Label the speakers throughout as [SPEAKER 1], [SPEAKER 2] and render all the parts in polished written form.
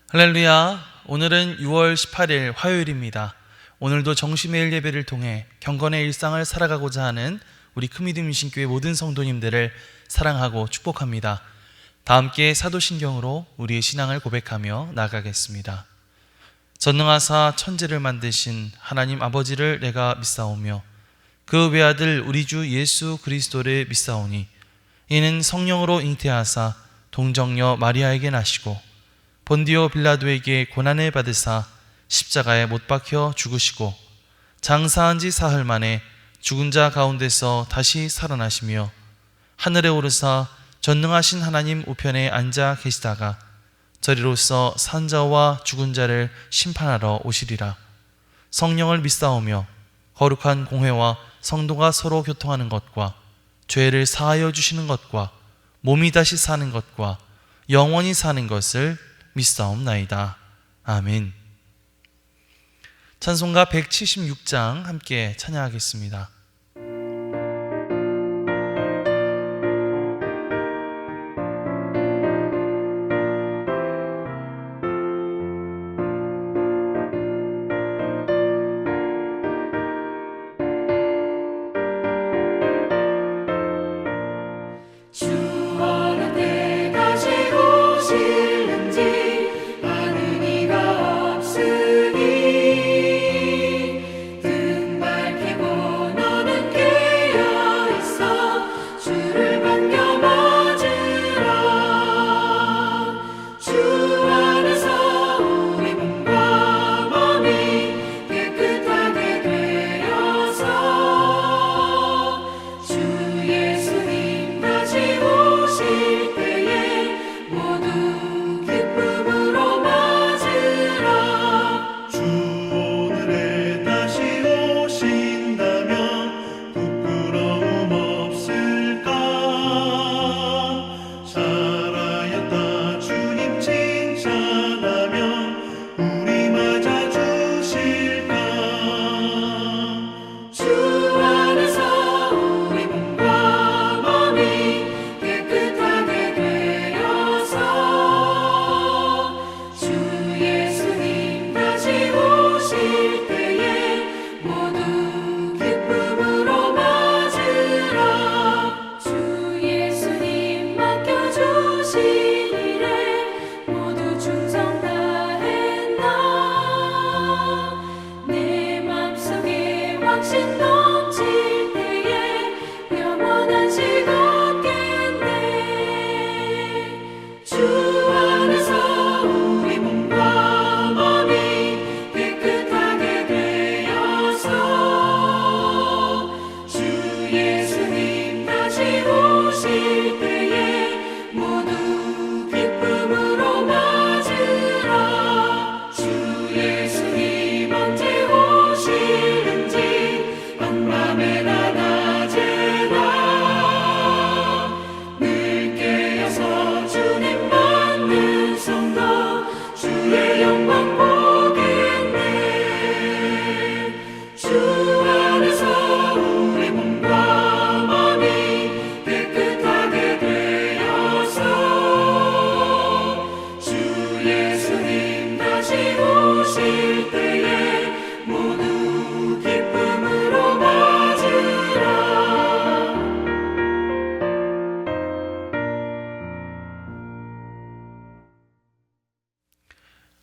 [SPEAKER 1] 할렐루야. 오늘은 6월 18일 화요일입니다. 오늘도 정시매일 예배를 통해 경건의 일상을 살아가고자 하는 우리 큰믿음 신교회 모든 성도님들을 사랑하고 축복합니다. 다 함께 사도신경으로 우리의 신앙을 고백하며 나아가겠습니다. 전능하사 천지를 만드신 하나님 아버지를 내가 믿사오며 그 외아들 우리 주 예수 그리스도를 믿사오니 이는 성령으로 잉태하사 동정녀 마리아에게 나시고 본디오 빌라도에게 고난을 받으사 십자가에 못 박혀 죽으시고 장사한 지 사흘 만에 죽은 자 가운데서 다시 살아나시며 하늘에 오르사 전능하신 하나님 우편에 앉아 계시다가 저리로서 산 자와 죽은 자를 심판하러 오시리라. 성령을 믿사오며 거룩한 공회와 성도가 서로 교통하는 것과 죄를 사하여 주시는 것과 몸이 다시 사는 것과 영원히 사는 것을 믿사옵나이다. 아멘. 찬송가 176장 함께 찬양하겠습니다.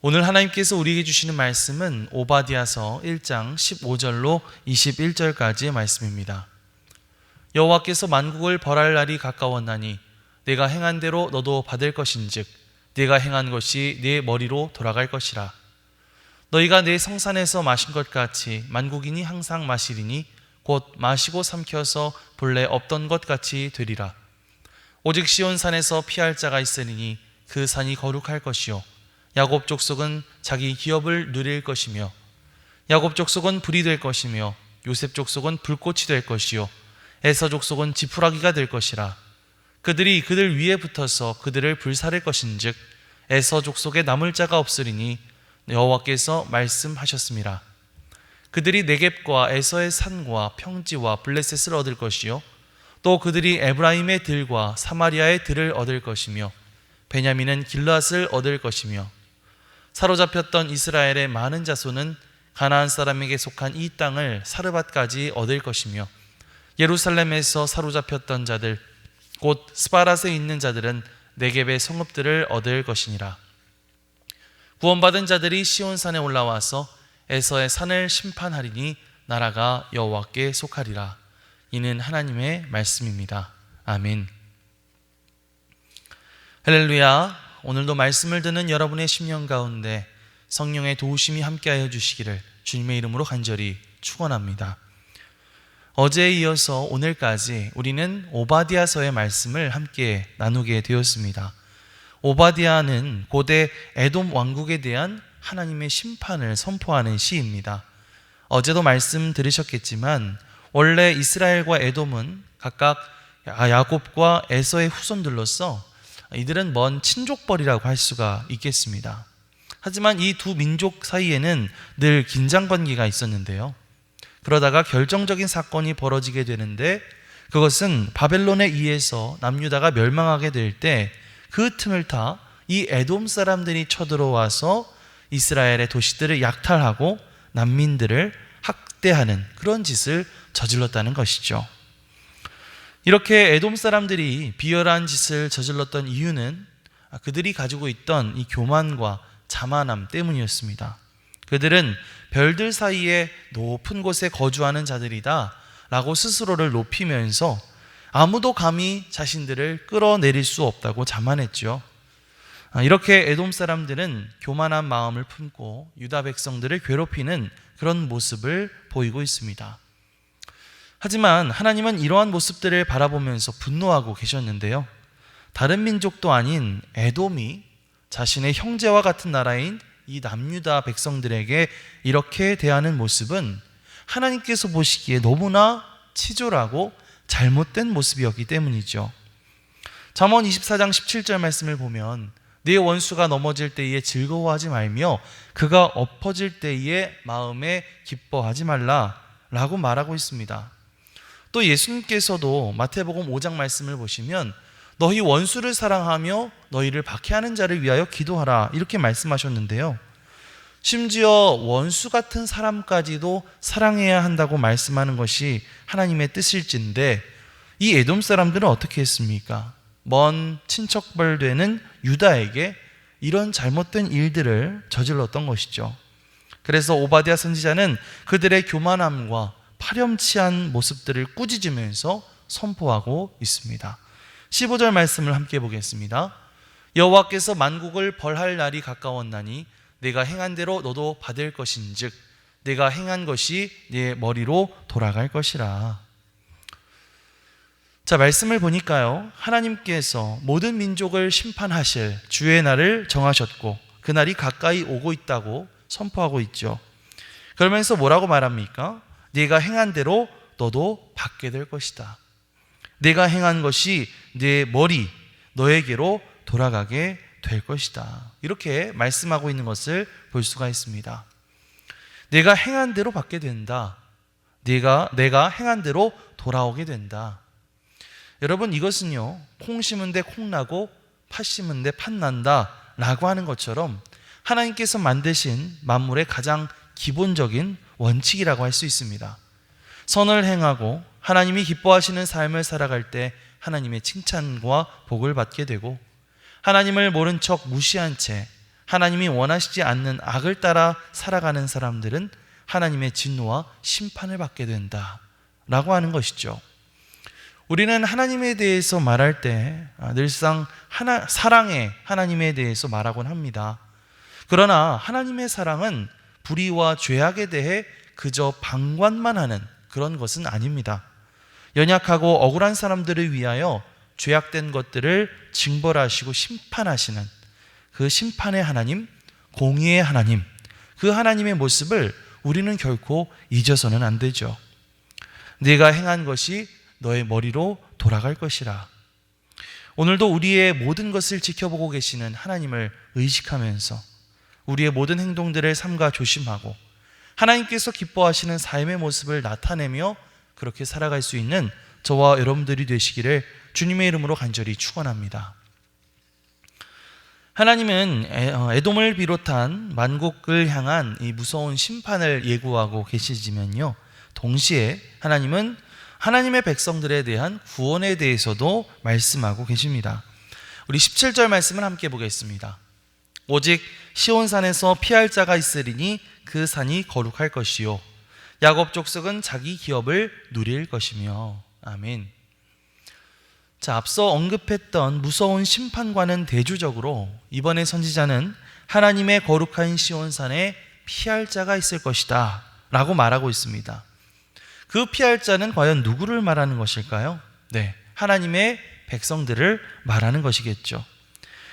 [SPEAKER 1] 오늘 하나님께서 우리에게 주시는 말씀은 오바댜서 1장 15절로 21절까지의 말씀입니다. 여호와께서 만국을 벌할 날이 가까웠나니 내가 행한 대로 너도 받을 것인즉 내가 행한 것이 네 머리로 돌아갈 것이라. 너희가 내 성산에서 마신 것 같이 만국인이 항상 마시리니 곧 마시고 삼켜서 본래 없던 것 같이 되리라. 오직 시온산에서 피할 자가 있으리니 그 산이 거룩할 것이요 야곱 족속은 자기 기업을 누릴 것이며 야곱 족속은 불이 될 것이며 요셉 족속은 불꽃이 될 것이요 에서 족속은 지푸라기가 될 것이라. 그들이 그들 위에 붙어서 그들을 불사를 것인즉 에서 족속에 남을 자가 없으리니 여호와께서 말씀하셨습니다. 그들이 네겝과 에서의 산과 평지와 블레셋을 얻을 것이요 또 그들이 에브라임의 들과 사마리아의 들을 얻을 것이며 베냐민은 길앗을 얻을 것이며 사로잡혔던 이스라엘의 많은 자손은 가나안 사람에게 속한 이 땅을 사르밧까지 얻을 것이며 예루살렘에서 사로잡혔던 자들 곧 스바랏에 있는 자들은 네겝의 성읍들을 얻을 것이니라. 구원받은 자들이 시온산에 올라와서 에서의 산을 심판하리니 나라가 여호와께 속하리라. 이는 하나님의 말씀입니다. 아멘. 할렐루야. 오늘도 말씀을 듣는 여러분의 심령 가운데 성령의 도우심이 함께하여 주시기를 주님의 이름으로 간절히 축원합니다. 어제에 이어서 오늘까지 우리는 오바댜서의 말씀을 함께 나누게 되었습니다. 오바댜는 고대 에돔 왕국에 대한 하나님의 심판을 선포하는 시입니다. 어제도 말씀 들으셨겠지만 원래 이스라엘과 에돔은 각각 야곱과 에서의 후손들로서 이들은 먼 친족벌이라고 할 수가 있겠습니다. 하지만 이 두 민족 사이에는 늘 긴장관계가 있었는데요. 그러다가 결정적인 사건이 벌어지게 되는데 그것은 바벨론에 의해서 남유다가 멸망하게 될 때 그 틈을 타 이 에돔 사람들이 쳐들어와서 이스라엘의 도시들을 약탈하고 난민들을 학대하는 그런 짓을 저질렀다는 것이죠. 이렇게 에돔 사람들이 비열한 짓을 저질렀던 이유는 그들이 가지고 있던 이 교만과 자만함 때문이었습니다. 그들은 별들 사이에 높은 곳에 거주하는 자들이다 라고 스스로를 높이면서 아무도 감히 자신들을 끌어내릴 수 없다고 자만했죠. 이렇게 에돔 사람들은 교만한 마음을 품고 유다 백성들을 괴롭히는 그런 모습을 보이고 있습니다. 하지만 하나님은 이러한 모습들을 바라보면서 분노하고 계셨는데요. 다른 민족도 아닌 에돔이 자신의 형제와 같은 나라인 이 남유다 백성들에게 이렇게 대하는 모습은 하나님께서 보시기에 너무나 치졸하고 잘못된 모습이었기 때문이죠. 잠언 24장 17절 말씀을 보면 네 원수가 넘어질 때에 즐거워하지 말며 그가 엎어질 때에 마음에 기뻐하지 말라 라고 말하고 있습니다. 또 예수님께서도 마태복음 5장 말씀을 보시면 너희 원수를 사랑하며 너희를 박해하는 자를 위하여 기도하라 이렇게 말씀하셨는데요. 심지어 원수 같은 사람까지도 사랑해야 한다고 말씀하는 것이 하나님의 뜻일진데 이 에돔 사람들은 어떻게 했습니까? 먼 친척벌 되는 유다에게 이런 잘못된 일들을 저질렀던 것이죠. 그래서 오바댜 선지자는 그들의 교만함과 파렴치한 모습들을 꾸짖으면서 선포하고 있습니다. 15절 말씀을 함께 보겠습니다. 여호와께서 만국을 벌할 날이 가까웠나니 내가 행한 대로 너도 받을 것인즉 내가 행한 것이 네 머리로 돌아갈 것이라. 자, 말씀을 보니까요, 하나님께서 모든 민족을 심판하실 주의 날을 정하셨고 그 날이 가까이 오고 있다고 선포하고 있죠. 그러면서 뭐라고 말합니까? 네가 행한 대로 너도 받게 될 것이다. 내가 행한 것이 네 머리, 너에게로 돌아가게 될 것이다. 이렇게 말씀하고 있는 것을 볼 수가 있습니다. 내가 행한 대로 받게 된다. 내가 행한 대로 돌아오게 된다. 여러분, 이것은요, 콩 심은 데 콩 나고 팥 심은 데 팥 난다 라고 하는 것처럼 하나님께서 만드신 만물의 가장 기본적인 원칙이라고 할 수 있습니다. 선을 행하고 하나님이 기뻐하시는 삶을 살아갈 때 하나님의 칭찬과 복을 받게 되고, 하나님을 모른 척 무시한 채 하나님이 원하시지 않는 악을 따라 살아가는 사람들은 하나님의 진노와 심판을 받게 된다 라고 하는 것이죠. 우리는 하나님에 대해서 말할 때 늘상 사랑의 하나님에 대해서 말하곤 합니다. 그러나 하나님의 사랑은 불의와 죄악에 대해 그저 방관만 하는 그런 것은 아닙니다. 연약하고 억울한 사람들을 위하여 죄악된 것들을 징벌하시고 심판하시는 그 심판의 하나님, 공의의 하나님, 그 하나님의 모습을 우리는 결코 잊어서는 안 되죠. 네가 행한 것이 너의 머리로 돌아갈 것이라. 오늘도 우리의 모든 것을 지켜보고 계시는 하나님을 의식하면서 우리의 모든 행동들을 삼가 조심하고 하나님께서 기뻐하시는 삶의 모습을 나타내며 그렇게 살아갈 수 있는 저와 여러분들이 되시기를 주님의 이름으로 간절히 축원합니다. 하나님은 에돔을 비롯한 만국을 향한 이 무서운 심판을 예고하고 계시지만요, 동시에 하나님은 하나님의 백성들에 대한 구원에 대해서도 말씀하고 계십니다. 우리 17절 말씀을 함께 보겠습니다. 오직 시온산에서 피할 자가 있으리니 그 산이 거룩할 것이요 야곱 족속은 자기 기업을 누릴 것이며. 아멘. 자, 앞서 언급했던 무서운 심판과는 대조적으로 이번에 선지자는 하나님의 거룩한 시온산에 피할 자가 있을 것이다 라고 말하고 있습니다. 그 피할 자는 과연 누구를 말하는 것일까요? 네, 하나님의 백성들을 말하는 것이겠죠.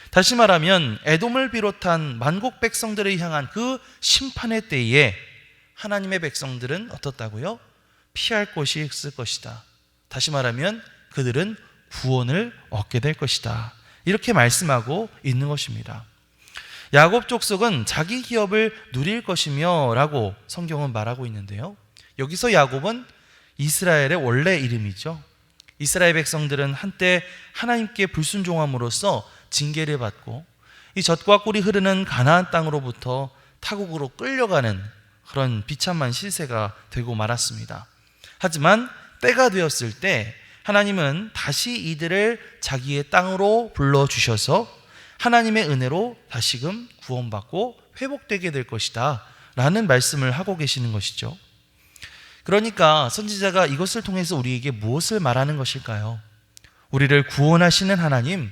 [SPEAKER 1] 다시 말하면 에돔을 비롯한 만국 백성들을 향한 그 심판의 때에 하나님의 백성들은 어떻다고요? 피할 곳이 있을 것이다. 다시 말하면 그들은 구원을 얻게 될 것이다. 이렇게 말씀하고 있는 것입니다. 야곱 족속은 자기 기업을 누릴 것이며 라고 성경은 말하고 있는데요, 여기서 야곱은 이스라엘의 원래 이름이죠. 이스라엘 백성들은 한때 하나님께 불순종함으로써 징계를 받고 이 젖과 꿀이 흐르는 가나안 땅으로부터 타국으로 끌려가는 그런 비참한 실세가 되고 말았습니다. 하지만 때가 되었을 때 하나님은 다시 이들을 자기의 땅으로 불러주셔서 하나님의 은혜로 다시금 구원받고 회복되게 될 것이다 라는 말씀을 하고 계시는 것이죠. 그러니까 선지자가 이것을 통해서 우리에게 무엇을 말하는 것일까요? 우리를 구원하시는 하나님,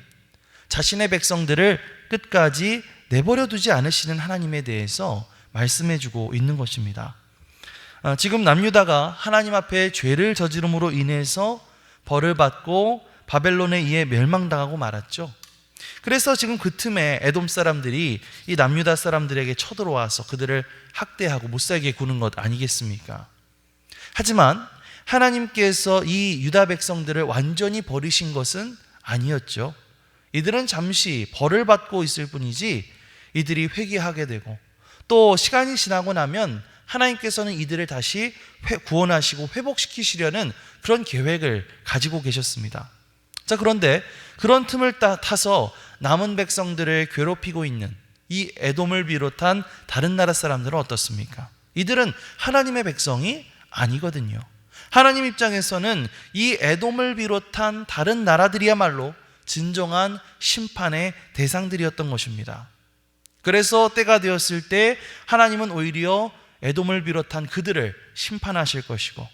[SPEAKER 1] 자신의 백성들을 끝까지 내버려 두지 않으시는 하나님에 대해서 말씀해주고 있는 것입니다. 지금 남유다가 하나님 앞에 죄를 저지름으로 인해서 벌을 받고 바벨론에 의해 멸망당하고 말았죠. 그래서 지금 그 틈에 에돔 사람들이 이 남유다 사람들에게 쳐들어와서 그들을 학대하고 못살게 구는 것 아니겠습니까? 하지만 하나님께서 이 유다 백성들을 완전히 버리신 것은 아니었죠. 이들은 잠시 벌을 받고 있을 뿐이지 이들이 회개하게 되고 또 시간이 지나고 나면 하나님께서는 이들을 다시 구원하시고 회복시키시려는 그런 계획을 가지고 계셨습니다. 자, 그런데 그런 틈을 타서 남은 백성들을 괴롭히고 있는 이 에돔을 비롯한 다른 나라 사람들은 어떻습니까? 이들은 하나님의 백성이 아니거든요. 하나님 입장에서는 이 에돔을 비롯한 다른 나라들이야말로 진정한 심판의 대상들이었던 것입니다. 그래서 때가 되었을 때 하나님은 오히려 에돔을 비롯한 그들을 심판하실 것이고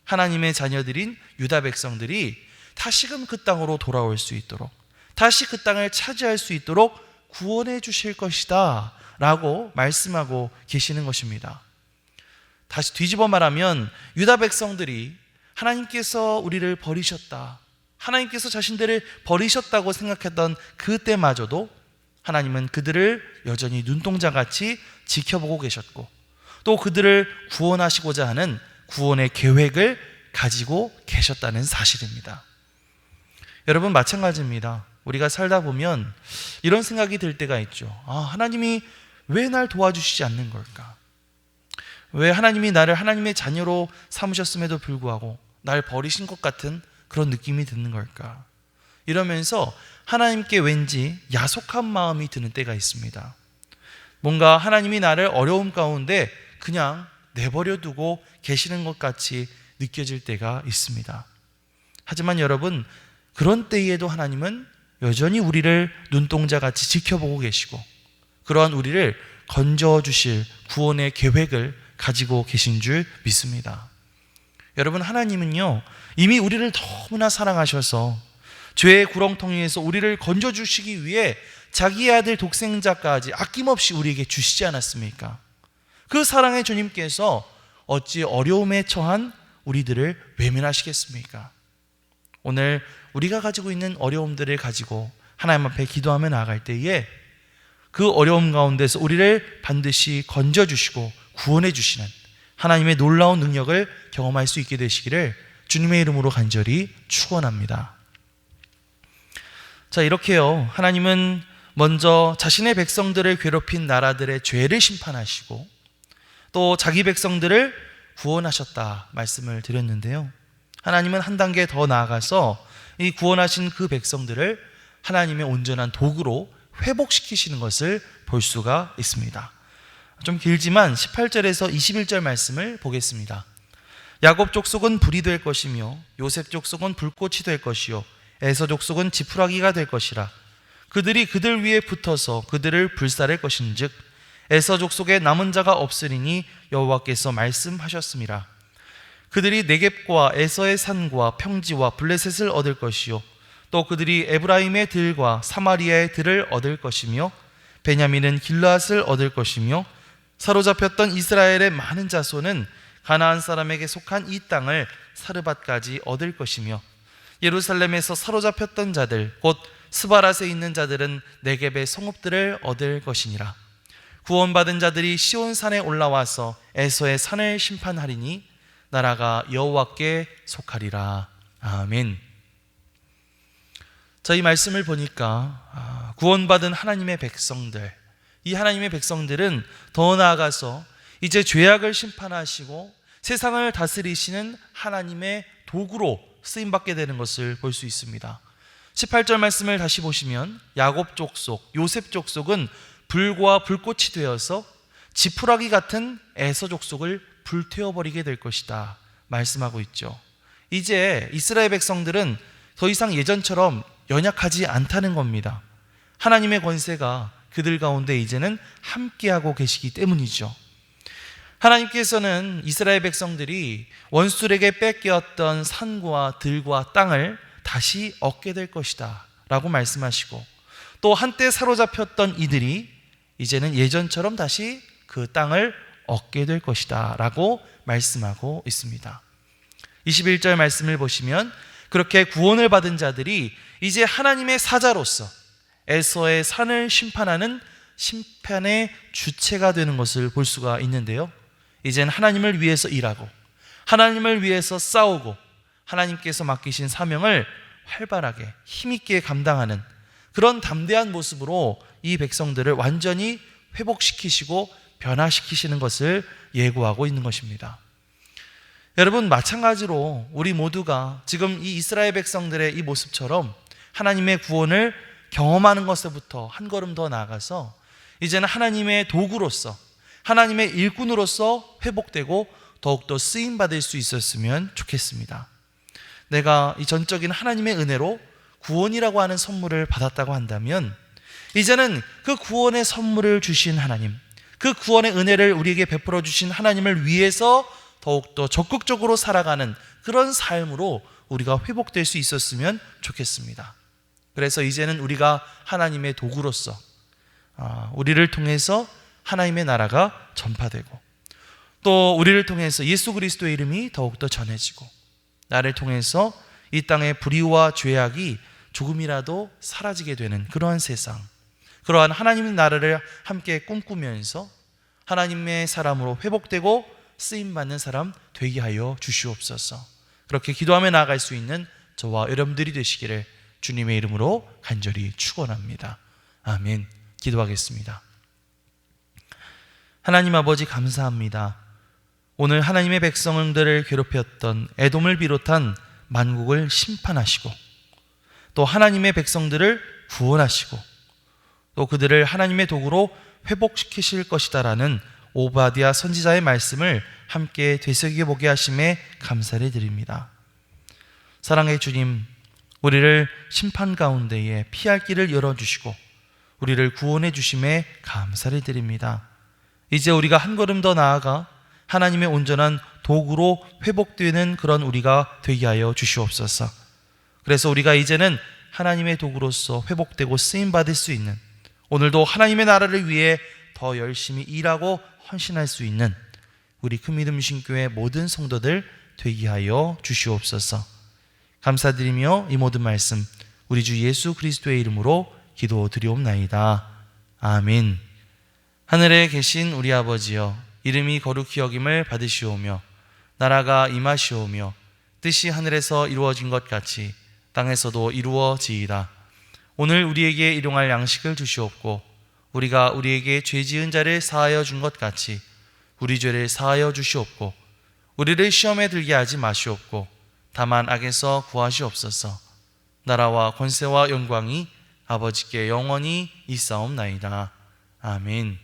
[SPEAKER 1] 하나님의 자녀들인 유다 백성들이 다시금 그 땅으로 돌아올 수 있도록, 다시 그 땅을 차지할 수 있도록 구원해 주실 것이다 라고 말씀하고 계시는 것입니다. 다시 뒤집어 말하면 유다 백성들이 하나님께서 우리를 버리셨다, 하나님께서 자신들을 버리셨다고 생각했던 그때마저도 하나님은 그들을 여전히 눈동자같이 지켜보고 계셨고 또 그들을 구원하시고자 하는 구원의 계획을 가지고 계셨다는 사실입니다. 여러분, 마찬가지입니다. 우리가 살다 보면 이런 생각이 들 때가 있죠. 하나님이 왜 날 도와주시지 않는 걸까? 왜 하나님이 나를 하나님의 자녀로 삼으셨음에도 불구하고 날 버리신 것 같은 그런 느낌이 드는 걸까? 이러면서 하나님께 왠지 야속한 마음이 드는 때가 있습니다. 뭔가 하나님이 나를 어려움 가운데 그냥 내버려 두고 계시는 것 같이 느껴질 때가 있습니다. 하지만 여러분, 그런 때에도 하나님은 여전히 우리를 눈동자같이 지켜보고 계시고 그러한 우리를 건져주실 구원의 계획을 가지고 계신 줄 믿습니다. 여러분, 하나님은요 이미 우리를 너무나 사랑하셔서 죄의 구렁텅이에서 우리를 건져주시기 위해 자기의 아들 독생자까지 아낌없이 우리에게 주시지 않았습니까? 그 사랑의 주님께서 어찌 어려움에 처한 우리들을 외면하시겠습니까? 오늘 우리가 가지고 있는 어려움들을 가지고 하나님 앞에 기도하며 나아갈 때에 그 어려움 가운데서 우리를 반드시 건져주시고 구원해 주시는 하나님의 놀라운 능력을 경험할 수 있게 되시기를 주님의 이름으로 간절히 축원합니다. 자, 이렇게요, 하나님은 먼저 자신의 백성들을 괴롭힌 나라들의 죄를 심판하시고 또 자기 백성들을 구원하셨다 말씀을 드렸는데요, 하나님은 한 단계 더 나아가서 이 구원하신 그 백성들을 하나님의 온전한 도구로 회복시키시는 것을 볼 수가 있습니다. 좀 길지만 18절에서 21절 말씀을 보겠습니다. 야곱 족속은 불이 될 것이며 요셉 족속은 불꽃이 될 것이요 에서 족속은 지푸라기가 될 것이라. 그들이 그들 위에 붙어서 그들을 불살할 것인즉 에서 족속에 남은 자가 없으리니 여호와께서 말씀하셨습니다. 그들이 네겝과 에서의 산과 평지와 블레셋을 얻을 것이요 또 그들이 에브라임의 들과 사마리아의 들을 얻을 것이며 베냐민은 길르앗을 얻을 것이며 사로잡혔던 이스라엘의 많은 자손은 가나안 사람에게 속한 이 땅을 사르밧까지 얻을 것이며 예루살렘에서 사로잡혔던 자들 곧 스바랏에 있는 자들은 네겝의 성읍들을 얻을 것이니라. 구원받은 자들이 시온산에 올라와서 에서의 산을 심판하리니 나라가 여호와께 속하리라. 아멘. 자, 이 말씀을 보니까 구원받은 하나님의 백성들, 이 하나님의 백성들은 더 나아가서 이제 죄악을 심판하시고 세상을 다스리시는 하나님의 도구로 쓰임받게 되는 것을 볼 수 있습니다. 18절 말씀을 다시 보시면 야곱 족속, 요셉 족속은 불과 불꽃이 되어서 지푸라기 같은 에서 족속을 불태워버리게 될 것이다 말씀하고 있죠. 이제 이스라엘 백성들은 더 이상 예전처럼 연약하지 않다는 겁니다. 하나님의 권세가 그들 가운데 이제는 함께하고 계시기 때문이죠. 하나님께서는 이스라엘 백성들이 원수들에게 뺏겼던 산과 들과 땅을 다시 얻게 될 것이다 라고 말씀하시고, 또 한때 사로잡혔던 이들이 이제는 예전처럼 다시 그 땅을 얻게 될 것이다 라고 말씀하고 있습니다. 21절 말씀을 보시면 그렇게 구원을 받은 자들이 이제 하나님의 사자로서 에서의 산을 심판하는 심판의 주체가 되는 것을 볼 수가 있는데요, 이제는 하나님을 위해서 일하고 하나님을 위해서 싸우고 하나님께서 맡기신 사명을 활발하게 힘있게 감당하는 그런 담대한 모습으로 이 백성들을 완전히 회복시키시고 변화시키시는 것을 예고하고 있는 것입니다. 여러분, 마찬가지로 우리 모두가 지금 이 이스라엘 백성들의 이 모습처럼 하나님의 구원을 경험하는 것부터 한 걸음 더 나아가서 이제는 하나님의 도구로서 하나님의 일꾼으로서 회복되고 더욱더 쓰임받을 수 있었으면 좋겠습니다. 내가 이 전적인 하나님의 은혜로 구원이라고 하는 선물을 받았다고 한다면 이제는 그 구원의 선물을 주신 하나님, 그 구원의 은혜를 우리에게 베풀어 주신 하나님을 위해서 더욱더 적극적으로 살아가는 그런 삶으로 우리가 회복될 수 있었으면 좋겠습니다. 그래서 이제는 우리가 하나님의 도구로서 우리를 통해서 하나님의 나라가 전파되고 또 우리를 통해서 예수 그리스도의 이름이 더욱더 전해지고 나를 통해서 이 땅의 불의와 죄악이 조금이라도 사라지게 되는 그러한 세상, 그러한 하나님의 나라를 함께 꿈꾸면서 하나님의 사람으로 회복되고 쓰임받는 사람 되게 하여 주시옵소서. 그렇게 기도하며 나아갈 수 있는 저와 여러분들이 되시기를 주님의 이름으로 간절히 축원합니다. 아멘. 기도하겠습니다. 하나님 아버지, 감사합니다. 오늘 하나님의 백성들을 괴롭혔던 에돔을 비롯한 만국을 심판하시고 또 하나님의 백성들을 구원하시고 또 그들을 하나님의 도구로 회복시키실 것이다라는 오바댜 선지자의 말씀을 함께 되새겨보게 하심에 감사를 드립니다. 사랑의 주님, 우리를 심판 가운데에 피할 길을 열어주시고 우리를 구원해 주심에 감사를 드립니다. 이제 우리가 한 걸음 더 나아가 하나님의 온전한 도구로 회복되는 그런 우리가 되게 하여 주시옵소서. 그래서 우리가 이제는 하나님의 도구로서 회복되고 쓰임받을 수 있는, 오늘도 하나님의 나라를 위해 더 열심히 일하고 헌신할 수 있는 우리 큰믿음 신교회 모든 성도들 되게 하여 주시옵소서. 감사드리며 이 모든 말씀 우리 주 예수 그리스도의 이름으로 기도드리옵나이다. 아멘. 하늘에 계신 우리 아버지여, 이름이 거룩히 여김을 받으시오며 나라가 임하시오며 뜻이 하늘에서 이루어진 것 같이 땅에서도 이루어지이다. 오늘 우리에게 일용할 양식을 주시옵고 우리가 우리에게 죄 지은 자를 사하여 준 것 같이 우리 죄를 사하여 주시옵고 우리를 시험에 들게 하지 마시옵고 다만 악에서 구하시옵소서. 나라와 권세와 영광이 아버지께 영원히 있사옵나이다. 아멘.